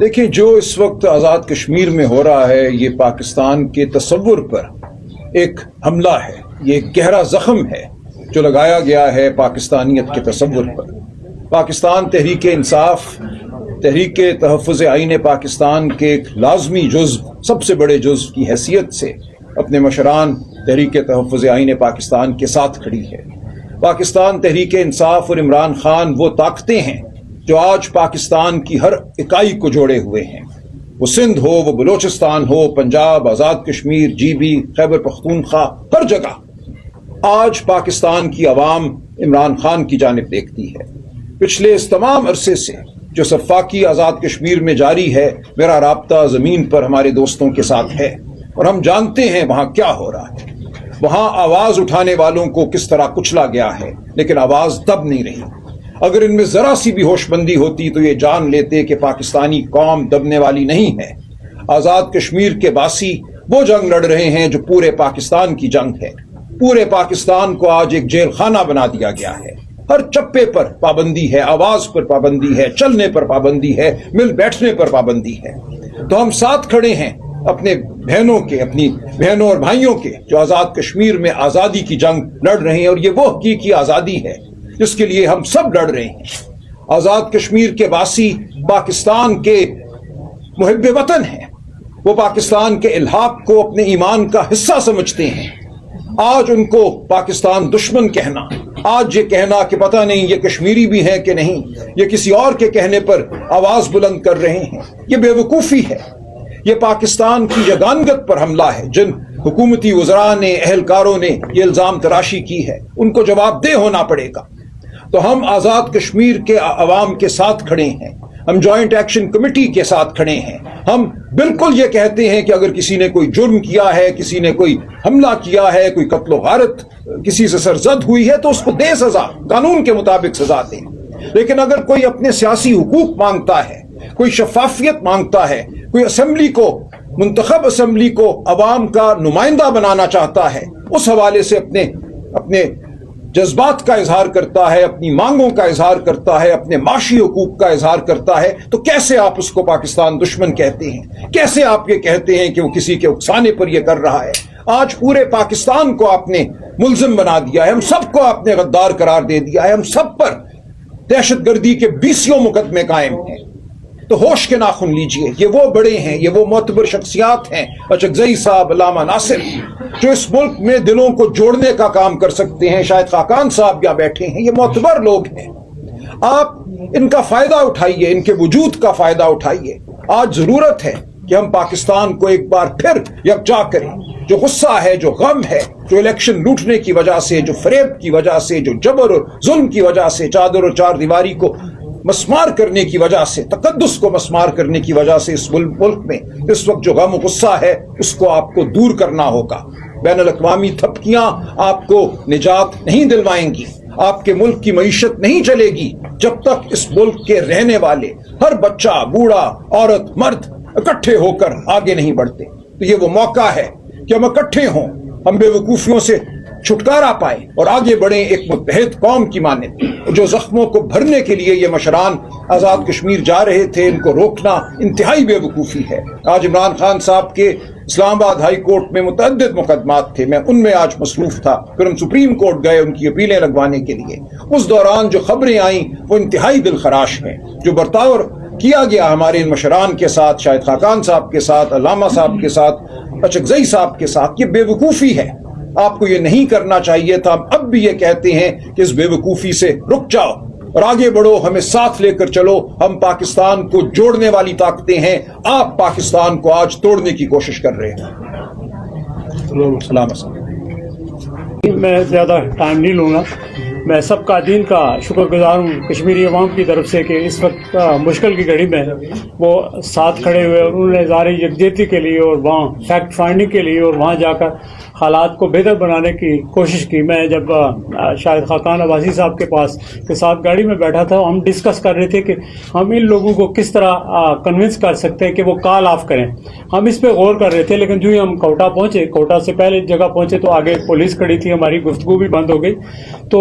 دیکھیں جو اس وقت آزاد کشمیر میں ہو رہا ہے یہ پاکستان کے تصور پر ایک حملہ ہے، یہ ایک گہرا زخم ہے جو لگایا گیا ہے پاکستانیت کے تصور پر۔ پاکستان تحریک انصاف، تحریک تحفظ آئین پاکستان کے ایک لازمی جزو، سب سے بڑے جزو کی حیثیت سے اپنے مشران تحریک تحفظ آئین پاکستان کے ساتھ کھڑی ہے۔ پاکستان تحریک انصاف اور عمران خان وہ طاقتیں ہیں جو آج پاکستان کی ہر اکائی کو جوڑے ہوئے ہیں، وہ سندھ ہو، وہ بلوچستان ہو، پنجاب، آزاد کشمیر، جی بی، خیبر پختونخوا، ہر جگہ آج پاکستان کی عوام عمران خان کی جانب دیکھتی ہے۔ پچھلے اس تمام عرصے سے جو سفاکی آزاد کشمیر میں جاری ہے، میرا رابطہ زمین پر ہمارے دوستوں کے ساتھ ہے اور ہم جانتے ہیں وہاں کیا ہو رہا ہے۔ وہاں آواز اٹھانے والوں کو کس طرح کچلا گیا ہے، لیکن آواز دب نہیں رہی۔ اگر ان میں ذرا سی بھی ہوش بندی ہوتی تو یہ جان لیتے کہ پاکستانی قوم دبنے والی نہیں ہے۔ آزاد کشمیر کے باسی وہ جنگ لڑ رہے ہیں جو پورے پاکستان کی جنگ ہے۔ پورے پاکستان کو آج ایک جیل خانہ بنا دیا گیا ہے۔ ہر چپے پر پابندی ہے، آواز پر پابندی ہے، چلنے پر پابندی ہے، مل بیٹھنے پر پابندی ہے۔ تو ہم ساتھ کھڑے ہیں اپنے بہنوں کے، اپنی بہنوں اور بھائیوں کے جو آزاد کشمیر میں آزادی کی جنگ لڑ رہے ہیں، اور یہ وہ حقیقی آزادی ہے جس کے لیے ہم سب لڑ رہے ہیں۔ آزاد کشمیر کے باسی پاکستان کے محب وطن ہیں، وہ پاکستان کے الحاق کو اپنے ایمان کا حصہ سمجھتے ہیں۔ آج ان کو پاکستان دشمن کہنا، آج یہ کہنا کہ پتہ نہیں یہ کشمیری بھی ہیں کہ نہیں، یہ کسی اور کے کہنے پر آواز بلند کر رہے ہیں، یہ بے وقوفی ہے۔ یہ پاکستان کی یگانگت پر حملہ ہے۔ جن حکومتی وزراء نے، اہلکاروں نے یہ الزام تراشی کی ہے، ان کو جواب دہ ہونا پڑے گا۔ تو ہم آزاد کشمیر کے عوام کے ساتھ کھڑے ہیں، ہم جوائنٹ ایکشن کمیٹی کے ساتھ کھڑے ہیں۔ ہم بالکل یہ کہتے ہیں کہ اگر کسی نے کوئی جرم کیا ہے، کسی نے کوئی حملہ کیا ہے، کوئی قتل و غارت کسی سے سرزد ہوئی ہے تو اس کو دے سزا، قانون کے مطابق سزا دیں۔ لیکن اگر کوئی اپنے سیاسی حقوق مانگتا ہے، کوئی شفافیت مانگتا ہے، کوئی اسمبلی کو، منتخب اسمبلی کو عوام کا نمائندہ بنانا چاہتا ہے، اس حوالے سے اپنے جذبات کا اظہار کرتا ہے، اپنی مانگوں کا اظہار کرتا ہے، اپنے معاشی حقوق کا اظہار کرتا ہے، تو کیسے آپ اس کو پاکستان دشمن کہتے ہیں؟ کیسے آپ یہ کہتے ہیں کہ وہ کسی کے اکسانے پر یہ کر رہا ہے؟ آج پورے پاکستان کو آپ نے ملزم بنا دیا ہے، ہم سب کو آپ نے غدار قرار دے دیا ہے، ہم سب پر دہشت گردی کے 20 مقدمے قائم ہیں۔ تو ہوش کے ناخن لیجئے، یہ وہ بڑے ہیں، یہ وہ معتبر شخصیات ہیں، اچکزئی صاحب، علامہ ناصر، جو اس ملک میں دلوں کو جوڑنے کا کام کر سکتے ہیں۔ شاہد خاقان صاحب یہاں بیٹھے ہیں، یہ معتبر لوگ ہیں۔ آپ ان کا فائدہ اٹھائیے، ان کے وجود کا فائدہ اٹھائیے۔ آج ضرورت ہے کہ ہم پاکستان کو ایک بار پھر یکجا کریں۔ جو غصہ ہے، جو غم ہے، جو الیکشن لوٹنے کی وجہ سے، جو فریب کی وجہ سے، جو جبر اور ظلم کی وجہ سے، چادر اور چار دیواری کو مسمار کرنے کی وجہ سے، تقدس کو مسمار کرنے کی وجہ سے اس ملک میں اس وقت جو غم و غصہ ہے، اس کو آپ کو دور کرنا ہوگا۔ بین الاقوامی تھپکیاں آپ کو نجات نہیں دلوائیں گی، آپ کے ملک کی معیشت نہیں چلے گی جب تک اس ملک کے رہنے والے ہر بچہ، بوڑھا، عورت، مرد اکٹھے ہو کر آگے نہیں بڑھتے۔ تو یہ وہ موقع ہے کہ ہم اکٹھے ہوں، ہم بے وقوفیوں سے چھٹکارا پائیں اور آگے بڑھیں ایک متحد قوم کی مانند۔ جو زخموں کو بھرنے کے لیے یہ مشران آزاد کشمیر جا رہے تھے، ان کو روکنا انتہائی بے وقوفی ہے۔ آج عمران خان صاحب کے اسلام آباد ہائی کورٹ میں متعدد مقدمات تھے، میں ان میں آج مصروف تھا۔ پھر ہم سپریم کورٹ گئے ان کی اپیلیں لگوانے کے لیے۔ اس دوران جو خبریں آئیں وہ انتہائی دل خراش ہیں۔ جو برتاؤ کیا گیا ہمارے ان مشران کے ساتھ، شاہد خاقان صاحب کے ساتھ، علامہ صاحب کے ساتھ، اچکزئی صاحب کے ساتھ، یہ بے وقوفی ہے۔ آپ کو یہ نہیں کرنا چاہیے تھا۔ ہم اب بھی یہ کہتے ہیں کہ اس بے وقوفی سے رک جاؤ اور آگے بڑھو، ہمیں ساتھ لے کر چلو۔ ہم پاکستان کو جوڑنے والی طاقتیں ہیں، آپ پاکستان کو آج توڑنے کی کوشش کر رہے ہیں۔ سلام۔ میں زیادہ ٹائم نہیں لوں گا۔ میں سب قائدین کا شکر گزار ہوں کشمیری عوام کی طرف سے کہ اس وقت مشکل کی گھڑی میں وہ ساتھ کھڑے ہوئے اور انہوں نے اظہار یکجہتی کے لیے اور وہاں فیکٹ فائنڈنگ کے لیے اور وہاں جا کر حالات کو بہتر بنانے کی کوشش کی۔ میں جب شاہد خاقان عباسی صاحب کے پاس کے ساتھ گاڑی میں بیٹھا تھا، ہم ڈسکس کر رہے تھے کہ ہم ان لوگوں کو کس طرح کنونس کر سکتے ہیں کہ وہ کال آف کریں۔ ہم اس پہ غور کر رہے تھے، لیکن جو ہی ہم کوٹا پہنچے، کوٹا سے پہلے جگہ پہنچے تو آگے پولیس کھڑی تھی، ہماری گفتگو بھی بند ہو گئی۔ تو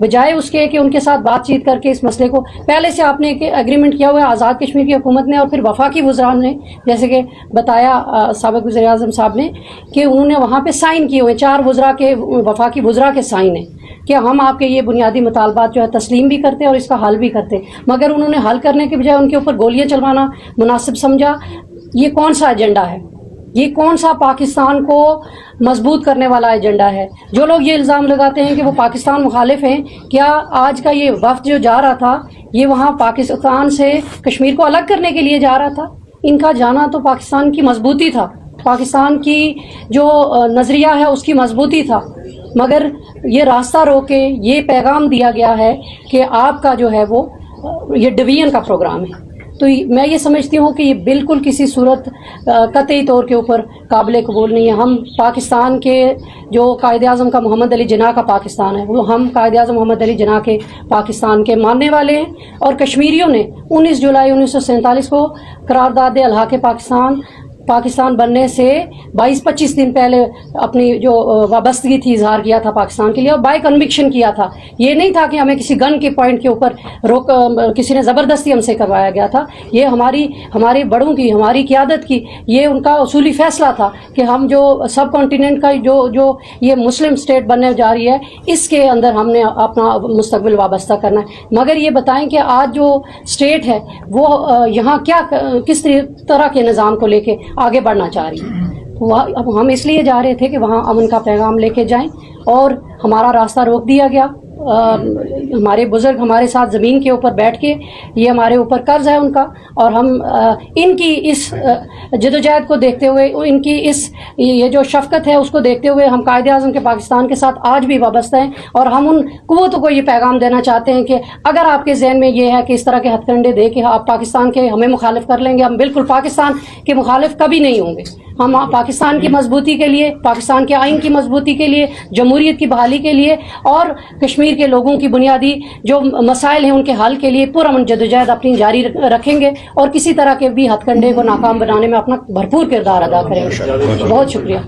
بجائے اس کے کہ ان کے ساتھ بات چیت کر کے اس مسئلے کو، پہلے سے آپ نے ایک ایگریمنٹ کیا ہوا ہے آزاد کشمیر کی حکومت نے اور پھر وفاقی وزراء نے، جیسے کہ بتایا سابق وزیر اعظم صاحب نے کہ انہوں نے وہاں پہ سائن کیے ہوئے 4 وزراء کے، وفاقی وزراء کے سائن ہیں کہ ہم آپ کے یہ بنیادی مطالبات جو ہے تسلیم بھی کرتے اور اس کا حل بھی کرتے، مگر انہوں نے حل کرنے کے بجائے ان کے اوپر گولیاں چلوانا مناسب سمجھا۔ یہ کون سا ایجنڈا ہے؟ یہ کون سا پاکستان کو مضبوط کرنے والا ایجنڈا ہے؟ جو لوگ یہ الزام لگاتے ہیں کہ وہ پاکستان مخالف ہیں، کیا آج کا یہ وفد جو جا رہا تھا یہ وہاں پاکستان سے کشمیر کو الگ کرنے کے لیے جا رہا تھا؟ ان کا جانا تو پاکستان کی مضبوطی تھا، پاکستان کی جو نظریہ ہے اس کی مضبوطی تھا، مگر یہ راستہ روک کے یہ پیغام دیا گیا ہے کہ آپ کا جو ہے وہ یہ ڈویژن کا پروگرام ہے۔ تو میں یہ سمجھتی ہوں کہ یہ بالکل کسی صورت قطعی طور کے اوپر قابل قبول نہیں ہے۔ ہم پاکستان کے جو قائد اعظم کا محمد علی جناح کا پاکستان ہے، وہ ہم قائد اعظم محمد علی جناح کے پاکستان کے ماننے والے ہیں، اور کشمیریوں نے 19 جولائی 1947 کو قرارداد الحاق پاکستان بننے سے 22-25 دن پہلے اپنی جو وابستگی تھی اظہار کیا تھا پاکستان کے لیے، اور بائی کنوکشن کیا تھا۔ یہ نہیں تھا کہ ہمیں کسی گن کے پوائنٹ کے اوپر کسی نے زبردستی ہم سے کروایا گیا تھا۔ یہ ہمارے بڑوں کی، ہماری قیادت کی، یہ ان کا اصولی فیصلہ تھا کہ ہم جو سب کانٹیننٹ کا جو یہ مسلم اسٹیٹ بننے جا رہی ہے اس کے اندر ہم نے اپنا مستقبل وابستہ کرنا ہے۔ مگر یہ بتائیں کہ آج جو اسٹیٹ ہے وہ یہاں کس طرح کے نظام کو لے کے آگے بڑھنا چاہ رہی ہے۔ اب ہم اس لیے جا رہے تھے کہ وہاں امن کا پیغام لے کے جائیں، اور ہمارا راستہ روک دیا گیا۔ ہمارے بزرگ ہمارے ساتھ زمین کے اوپر بیٹھ کے، یہ ہمارے اوپر قرض ہے ان کا، اور ہم ان کی اس جدوجہد کو دیکھتے ہوئے، ان کی یہ جو شفقت ہے اس کو دیکھتے ہوئے ہم قائد اعظم کے پاکستان کے ساتھ آج بھی وابستہ ہیں، اور ہم ان قوتوں کو یہ پیغام دینا چاہتے ہیں کہ اگر آپ کے ذہن میں یہ ہے کہ اس طرح کے ہتھ کنڈے دے کے آپ پاکستان کے ہمیں مخالف کر لیں گے، ہم بالکل پاکستان کے مخالف کبھی نہیں ہوں گے۔ ہم پاکستان کی مضبوطی کے لیے، پاکستان کے آئین کی مضبوطی کے لیے، جمہوریت کی بحالی کے لیے، اور کشمیر کے لوگوں کی بنیادی جو مسائل ہیں ان کے حل کے لیے پرامن جدوجہد اپنی جاری رکھیں گے، اور کسی طرح کے بھی ہتھ کنڈے کو ناکام بنانے میں اپنا بھرپور کردار ادا کریں گے۔ بہت شکریہ۔